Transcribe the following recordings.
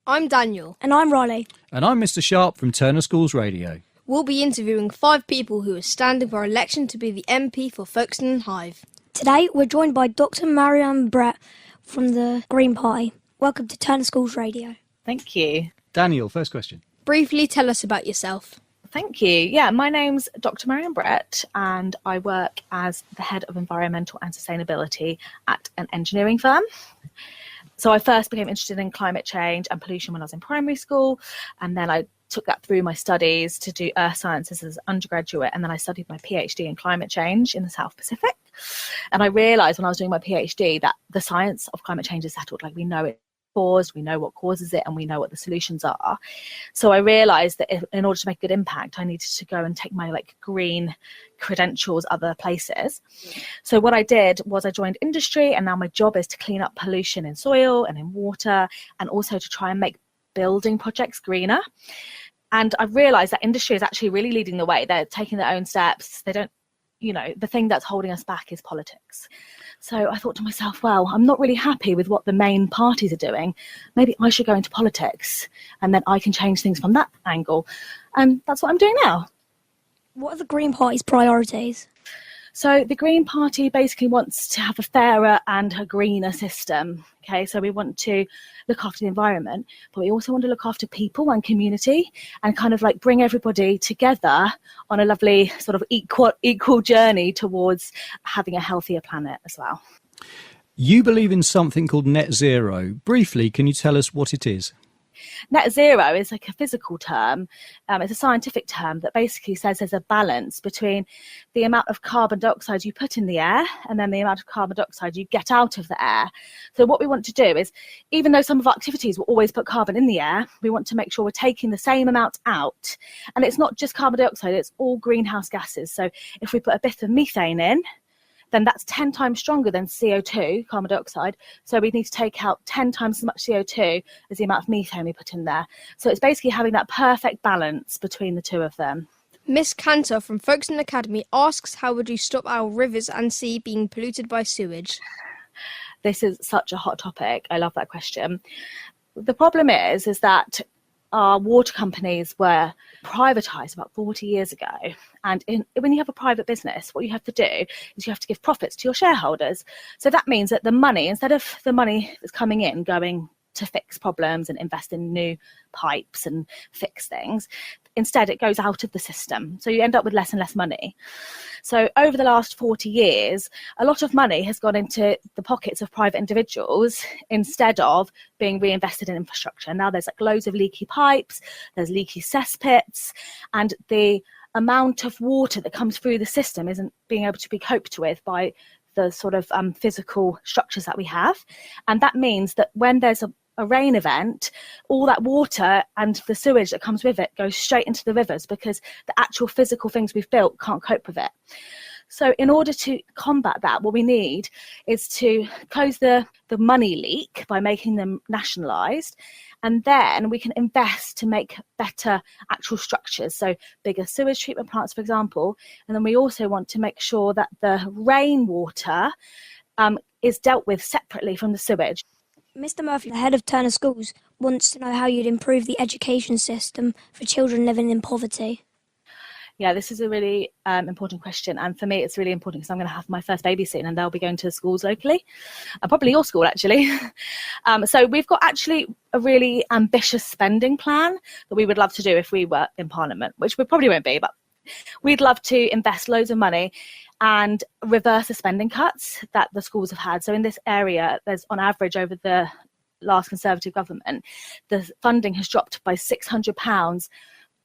I'm Daniel. And I'm Rylee. And I'm Mr. Sharp from Turner Schools Radio. We'll be interviewing 5 people who are standing for election to be the MP for Folkestone and Hythe. Today we're joined by Dr. Marianne from the Green Party. Welcome to Turner Schools Radio. Thank you. Daniel, first question. Briefly tell us about yourself. Thank you. Yeah, my name's Dr. Marianne and I work as the Head of Environmental and Sustainability at an engineering firm. So I first became interested in climate change and pollution when I was in primary school, and then I took that through my studies to do earth sciences as an undergraduate, and then I studied my PhD in climate change in the South Pacific. And I realised when I was doing my PhD that the science of climate change is settled. Like, we know it caused, we know what causes it, and we know what the solutions are. So I realised that in order to make a good impact, I needed to go and take my green credentials other places. So what I did was I joined industry, and now my job is to clean up pollution in soil and in water, and also to try and make building projects greener. And I've realised that industry is actually really leading the way. They're taking their own steps. They don't, the thing that's holding us back is politics. So I thought to myself, well, I'm not really happy with what the main parties are doing. Maybe I should go into politics, and then I can change things from that angle. And that's what I'm doing now. What are the Green Party's priorities? So the Green Party basically wants to have a fairer and a greener system. Okay, so we want to look after the environment, but we also want to look after people and community, and kind of bring everybody together on a lovely sort of equal journey towards having a healthier planet as well. You believe in something called net zero. Briefly, can you tell us what it is? Net zero is a physical term. It's a scientific term that basically says there's a balance between the amount of carbon dioxide you put in the air and then the amount of carbon dioxide you get out of the air. So what we want to do is, even though some of our activities will always put carbon in the air, we want to make sure we're taking the same amount out. And it's not just carbon dioxide, it's all greenhouse gases. So if we put a bit of methane in, then that's 10 times stronger than CO2, carbon dioxide. So we need to take out 10 times as much CO2 as the amount of methane we put in there. So it's basically having that perfect balance between the two of them. Miss Cantor from Folkestone Academy asks, how would you stop our rivers and sea being polluted by sewage? This is such a hot topic. I love that question. The problem is that our water companies were privatised about 40 years ago. And when you have a private business, what you have to do is you have to give profits to your shareholders. So that means that the money, instead of the money that's coming in going to fix problems and invest in new pipes and fix things, instead it goes out of the system. So you end up with less and less money. So over the last 40 years, a lot of money has gone into the pockets of private individuals instead of being reinvested in infrastructure. Now there's loads of leaky pipes, there's leaky cesspits, and the amount of water that comes through the system isn't being able to be coped with by the sort of physical structures that we have. And that means that when there's a rain event, all that water and the sewage that comes with it goes straight into the rivers because the actual physical things we've built can't cope with it. So in order to combat that, what we need is to close the money leak by making them nationalised, and then we can invest to make better actual structures, so bigger sewage treatment plants, for example. And then we also want to make sure that the rainwater is dealt with separately from the sewage. Mr. Murphy, the head of Turner Schools, wants to know how you'd improve the education system for children living in poverty. Yeah, this is a really important question. And for me, it's really important because I'm going to have my first baby soon and they'll be going to schools locally. Probably your school, actually. So we've got actually a really ambitious spending plan that we would love to do if we were in Parliament, which we probably won't be, but we'd love to invest loads of money and reverse the spending cuts that the schools have had. So in this area, there's on average over the last Conservative government, the funding has dropped by £600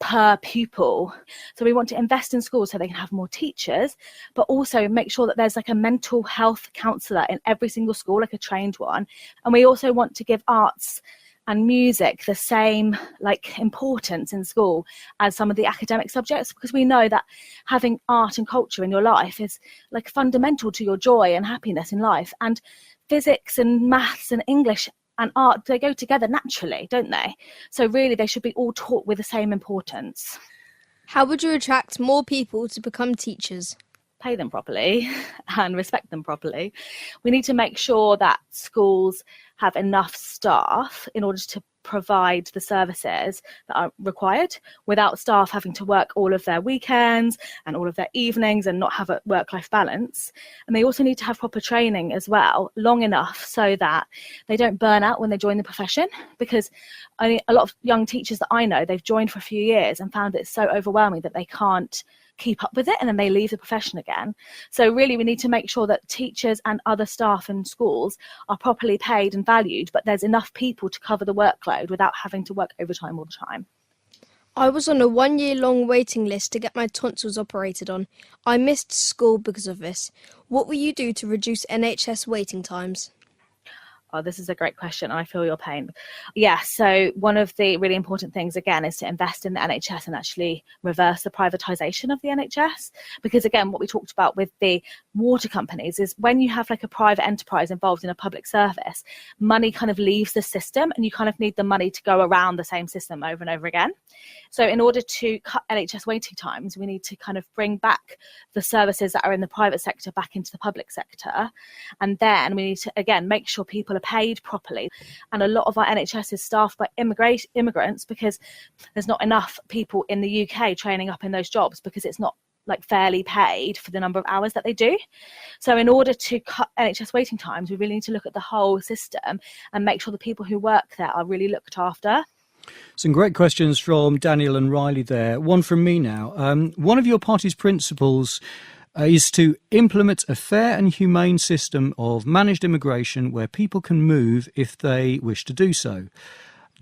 per pupil. So we want to invest in schools so they can have more teachers, but also make sure that there's a mental health counsellor in every single school, a trained one. And we also want to give arts and music the same importance in school as some of the academic subjects, because we know that having art and culture in your life is fundamental to your joy and happiness in life. And physics and maths and English and art, they go together naturally, don't they? So really they should be all taught with the same importance. How would you attract more people to become teachers? Pay them properly and respect them properly. We need to make sure that schools have enough staff in order to provide the services that are required without staff having to work all of their weekends and all of their evenings and not have a work-life balance. And they also need to have proper training as well, long enough so that they don't burn out when they join the profession. Because a lot of young teachers that I know, they've joined for a few years and found it so overwhelming that they can't keep up with it, and then they leave the profession again. So really we need to make sure that teachers and other staff in schools are properly paid and valued, but there's enough people to cover the workload without having to work overtime all the time. I was on a 1-year-long waiting list to get my tonsils operated on. I missed school because of this. What will you do to reduce NHS waiting times? Oh, this is a great question. I feel your pain. Yeah, so one of the really important things, again, is to invest in the NHS and actually reverse the privatisation of the NHS. Because, again, what we talked about with the water companies is when you have like a private enterprise involved in a public service, money kind of leaves the system and you kind of need the money to go around the same system over and over again. So in order to cut NHS waiting times, we need to kind of bring back the services that are in the private sector back into the public sector. And then we need to, again, make sure people are paid properly. And a lot of our NHS is staffed by immigrants because there's not enough people in the UK training up in those jobs because it's not like fairly paid for the number of hours that they do. So in order to cut NHS waiting times, we really need to look at the whole system and make sure the people who work there are really looked after. Some great questions from Daniel and Rylee there. One from me now. One of your party's principles is to implement a fair and humane system of managed immigration where people can move if they wish to do so.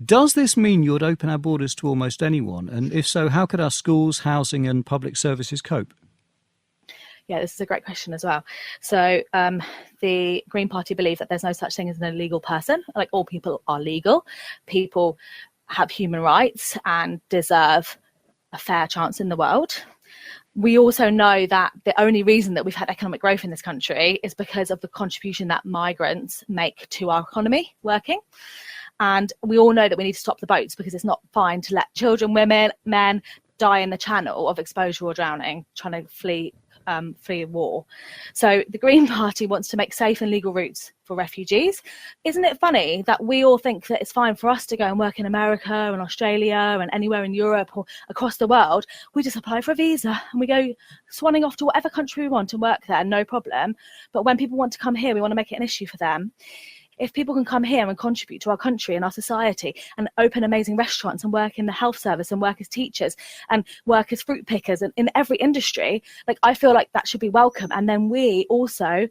Does this mean you would open our borders to almost anyone? And if so, how could our schools, housing and public services cope? Yeah, this is a great question as well. So the Green Party believe that there's no such thing as an illegal person. Like, all people are legal. People have human rights and deserve a fair chance in the world. We also know that the only reason that we've had economic growth in this country is because of the contribution that migrants make to our economy working. And we all know that we need to stop the boats because it's not fine to let children, women, men die in the channel of exposure or drowning, trying to flee war. So the Green Party wants to make safe and legal routes for refugees. Isn't it funny that we all think that it's fine for us to go and work in America and Australia and anywhere in Europe or across the world? We just apply for a visa and we go swanning off to whatever country we want and work there, no problem. But when people want to come here, we want to make it an issue for them. If people can come here and contribute to our country and our society and open amazing restaurants and work in the health service and work as teachers and work as fruit pickers and in every industry, like, I feel like that should be welcome. And then we also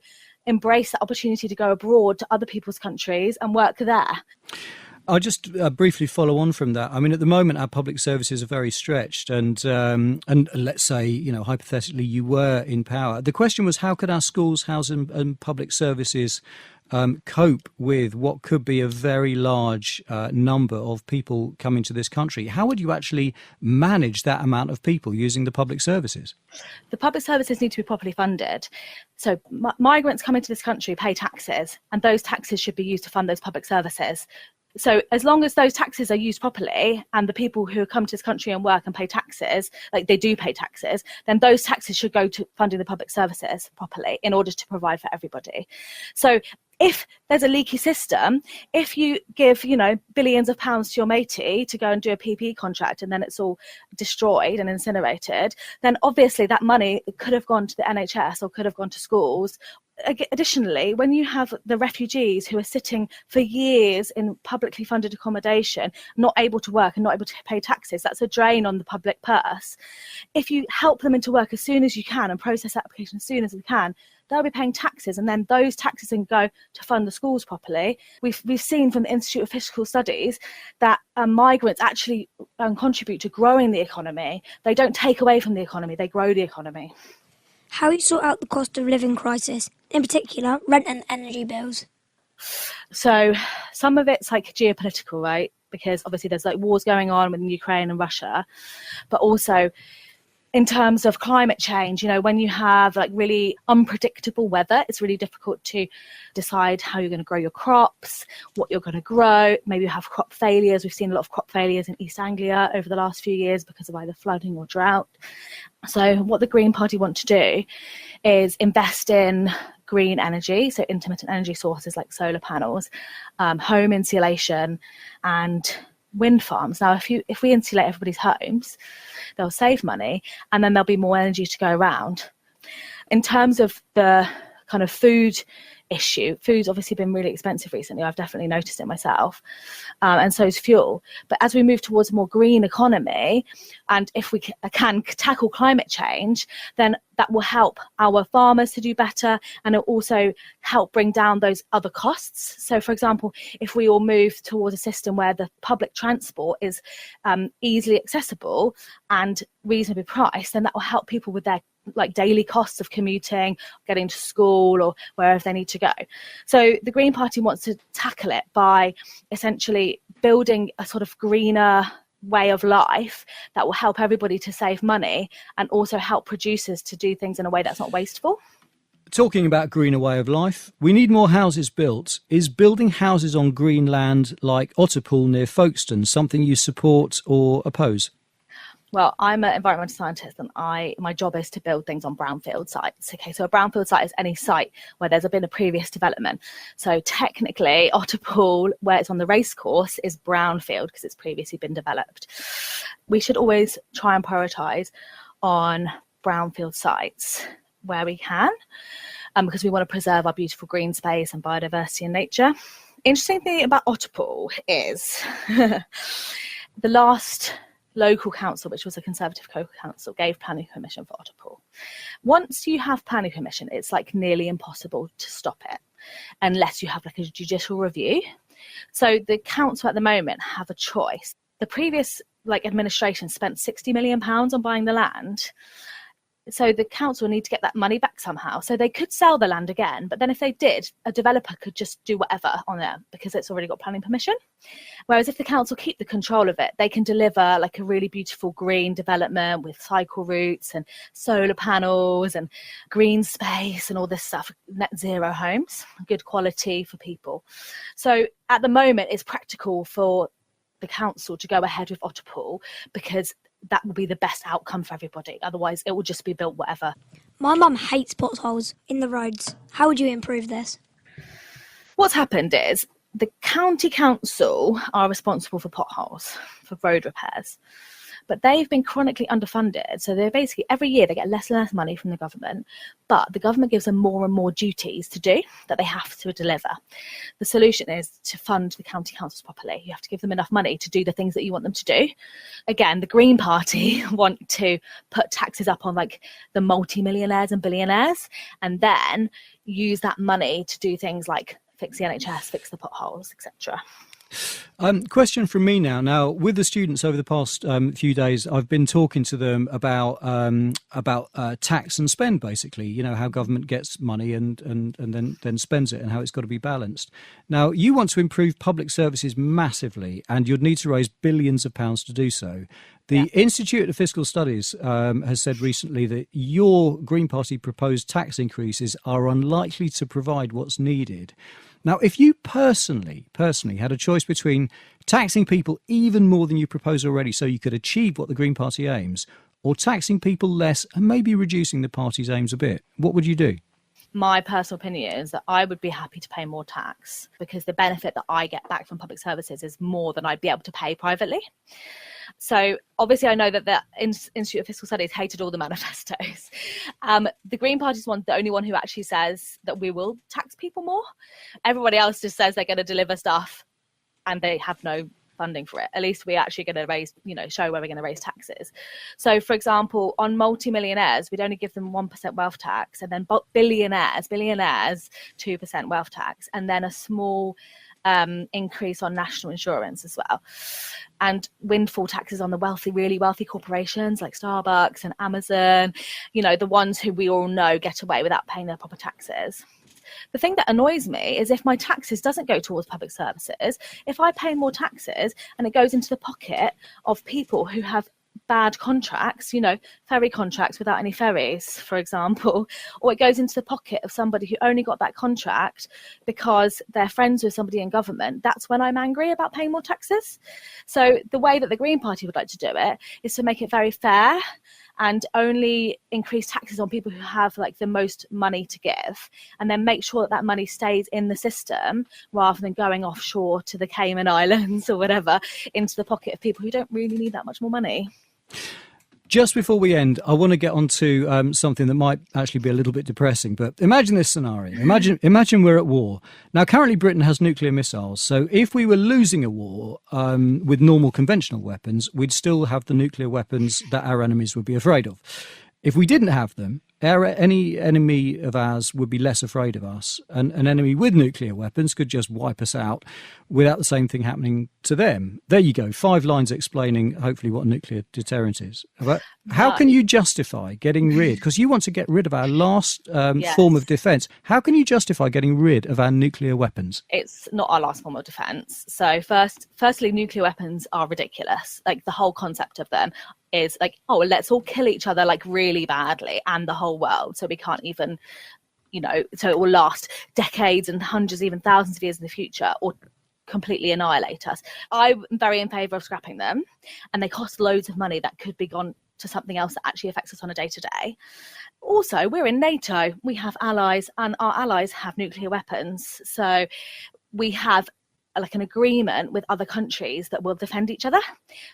embrace the opportunity to go abroad to other people's countries and work there. I'll just briefly follow on from that. I mean, at the moment, our public services are very stretched, and let's say, you know, hypothetically, you were in power. The question was, how could our schools, housing, and public services cope with what could be a very large number of people coming to this country? How would you actually manage that amount of people using the public services? The public services need to be properly funded. So migrants coming to this country pay taxes, and those taxes should be used to fund those public services. So as long as those taxes are used properly and the people who come to this country and work and pay taxes, like they do pay taxes, then those taxes should go to funding the public services properly in order to provide for everybody. So if there's a leaky system, if you give, you know, billions of pounds to your matey to go and do a PPE contract and then it's all destroyed and incinerated, then obviously that money could have gone to the NHS or could have gone to schools. Additionally, when you have the refugees who are sitting for years in publicly funded accommodation, not able to work and not able to pay taxes, that's a drain on the public purse. If you help them into work as soon as you can and process applications as soon as you can, they'll be paying taxes, and then those taxes can go to fund the schools properly. We've seen from the Institute of Fiscal Studies that migrants actually contribute to growing the economy. They don't take away from the economy, they grow the economy. How you sort out the cost of living crisis, in particular rent and energy bills? So some of it's like geopolitical, right? Because obviously there's like wars going on with Ukraine and Russia, but also in terms of climate change, you know, when you have like really unpredictable weather, it's really difficult to decide how you're going to grow your crops, what you're going to grow. Maybe you have crop failures. We've seen a lot of crop failures in East Anglia over the last few years because of either flooding or drought. So what the Green Party want to do is invest in green energy, so intermittent energy sources like solar panels, home insulation, and wind farms. Now, if we insulate everybody's homes, they'll save money, and then there'll be more energy to go around. In terms of the kind of food issue, food's obviously been really expensive recently. I've definitely noticed it myself, and so is fuel. But as we move towards a more green economy, and if we can tackle climate change, then that will help our farmers to do better, and it'll also help bring down those other costs. So, for example, if we all move towards a system where the public transport is easily accessible and reasonably priced, then that will help people with their daily costs of commuting, getting to school, or wherever they need to go. So the Green Party wants to tackle it by essentially building a sort of greener way of life that will help everybody to save money and also help producers to do things in a way that's not wasteful. Talking about greener way of life, we need more houses built. Is building houses on green land like Otterpool near Folkestone something you support or oppose? Well, I'm an environmental scientist, and my job is to build things on brownfield sites. Okay, so a brownfield site is any site where there's been a previous development. So technically, Otterpool, where it's on the racecourse, is brownfield because it's previously been developed. We should always try and prioritise on brownfield sites where we can, because we want to preserve our beautiful green space and biodiversity and nature. Interesting thing about Otterpool is the last local council, which was a Conservative council, gave planning permission for Otterpool. Once you have planning permission, it's nearly impossible to stop it unless you have a judicial review. So the council at the moment have a choice. The previous administration spent £60 million on buying the land. So the council need to get that money back somehow. So they could sell the land again, but then if they did, a developer could just do whatever on it because it's already got planning permission. Whereas if the council keep the control of it, they can deliver a really beautiful green development with cycle routes and solar panels and green space and all this stuff, net zero homes, good quality for people. So at the moment, it's practical for the council to go ahead with Otterpool because that will be the best outcome for everybody. Otherwise, it will just be built whatever. My mum hates potholes in the roads. How would you improve this? What's happened is the county council are responsible for potholes, for road repairs. But they've been chronically underfunded. So they're basically, every year they get less and less money from the government, but the government gives them more and more duties to do that they have to deliver. The solution is to fund the county councils properly. You have to give them enough money to do the things that you want them to do. Again, the Green Party want to put taxes up on the multi-millionaires and billionaires, and then use that money to do things like fix the NHS, fix the potholes, etc. Question from me now. Now, with the students over the past few days, I've been talking to them about tax and spend, basically. How government gets money and then spends it, and how it's got to be balanced. Now, you want to improve public services massively, and you'd need to raise billions of pounds to do so. The Institute of Fiscal Studies has said recently that your Green Party proposed tax increases are unlikely to provide what's needed. Now, if you personally had a choice between taxing people even more than you propose already so you could achieve what the Green Party aims, or taxing people less and maybe reducing the party's aims a bit, what would you do? My personal opinion is that I would be happy to pay more tax because the benefit that I get back from public services is more than I'd be able to pay privately. So obviously I know that the Institute of Fiscal Studies hated all the manifestos. The Green Party is the only one who actually says that we will tax people more. Everybody else just says they're going to deliver stuff and they have no funding for it. At least we're actually going to raise, show where we're going to raise taxes. So, for example, on multi-millionaires, we'd only give them 1% wealth tax, and then billionaires, 2% wealth tax, and then a small increase on national insurance as well. And windfall taxes on the wealthy, really wealthy corporations like Starbucks and Amazon, the ones who we all know get away without paying their proper taxes. The thing that annoys me is if my taxes doesn't go towards public services, if I pay more taxes and it goes into the pocket of people who have bad contracts, ferry contracts without any ferries, for example, or it goes into the pocket of somebody who only got that contract because they're friends with somebody in government, that's when I'm angry about paying more taxes. So the way that the Green Party would like to do it is to make it very fair and only increase taxes on people who have like the most money to give, and then make sure that that money stays in the system rather than going offshore to the Cayman Islands or whatever into the pocket of people who don't really need that much more money. Just before we end, I want to get on to something that might actually be a little bit depressing, but imagine this scenario. Imagine we're at war. Now, currently Britain has nuclear missiles, so if we were losing a war with normal conventional weapons, we'd still have the nuclear weapons that our enemies would be afraid of. If we didn't have them, any enemy of ours would be less afraid of us. And an enemy with nuclear weapons could just wipe us out without the same thing happening to them. There you go. 5 lines explaining, hopefully, what a nuclear deterrent is. But how can you justify getting rid, because you want to get rid of our last form of defence, how can you justify getting rid of our nuclear weapons? It's not our last form of defence. So firstly, nuclear weapons are ridiculous. Like, the whole concept of them is like, oh, let's all kill each other like really badly and the whole world, so we can't even, so it will last decades and hundreds, even thousands of years in the future, or completely annihilate us. I'm very in favour of scrapping them, and they cost loads of money that could be gone to something else that actually affects us on a day-to-day. Also, we're in NATO, we have allies, and our allies have nuclear weapons, so we have like an agreement with other countries that will defend each other.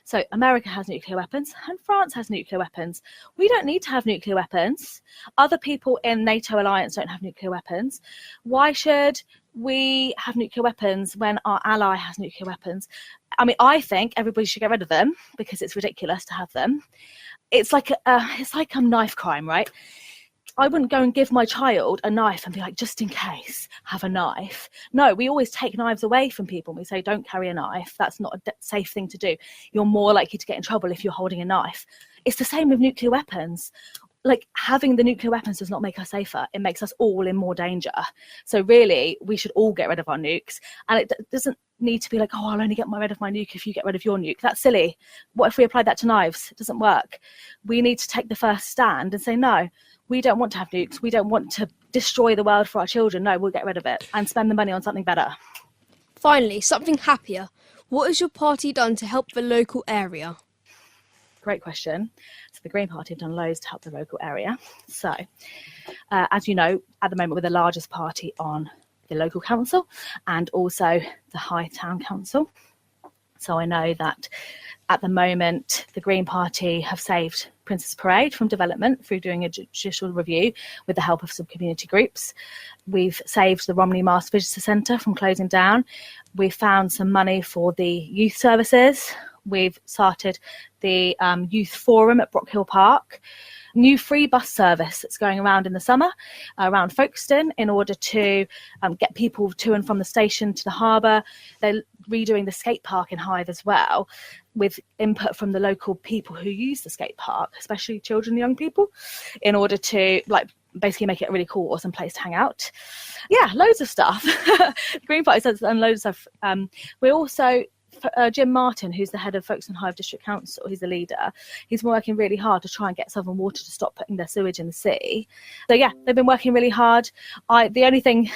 So America has nuclear weapons and France has nuclear weapons. We don't need to have nuclear weapons. Other people in NATO alliance don't have nuclear weapons. Why should we have nuclear weapons when our ally has nuclear weapons? I mean, I think everybody should get rid of them because it's ridiculous to have them. It's like a knife crime, right? I wouldn't go and give my child a knife and be like, just in case, have a knife. No, we always take knives away from people. We say, don't carry a knife. That's not a safe thing to do. You're more likely to get in trouble if you're holding a knife. It's the same with nuclear weapons. Like, having the nuclear weapons does not make us safer. It makes us all in more danger. So really, we should all get rid of our nukes. And it doesn't need to be like, oh, I'll only get rid of my nuke if you get rid of your nuke. That's silly. What if we applied that to knives? It doesn't work. We need to take the first stand and say, no, we don't want to have nukes. We don't want to destroy the world for our children. No, we'll get rid of it and spend the money on something better. Finally, something happier. What has your party done to help the local area? Great question. So the Green Party have done loads to help the local area. So, as you know, at the moment we're the largest party on the local council and also the Hythe Town Council. So I know that at the moment the Green Party have saved Princess Parade from development through doing a judicial review with the help of some community groups. We've saved the Romney Mast Visitor Centre from closing down. We've found some money for the youth services. We've started the youth forum at Brock Hill Park. New free bus service that's going around in the summer around Folkestone in order to get people to and from the station to the harbour. They're redoing the skate park in Hythe as well, with input from the local people who use the skate park, especially children and young people, in order to basically make it a really cool, awesome place to hang out. Yeah, loads of stuff. The Green Party says and loads of stuff. We're also Jim Martin, who's the head of Folkestone Hythe District Council, he's the leader. He's been working really hard to try and get Southern Water to stop putting their sewage in the sea. So yeah, they've been working really hard. The only thing,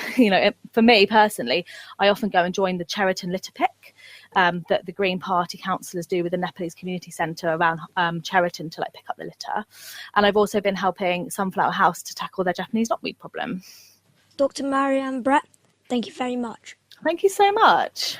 for me personally, I often go and join the Cheriton litter pick that the Green Party councillors do with the Nepalese Community Centre around Cheriton to pick up the litter. And I've also been helping Sunflower House to tackle their Japanese knotweed problem. Dr. Marianne Brett, thank you very much. Thank you so much.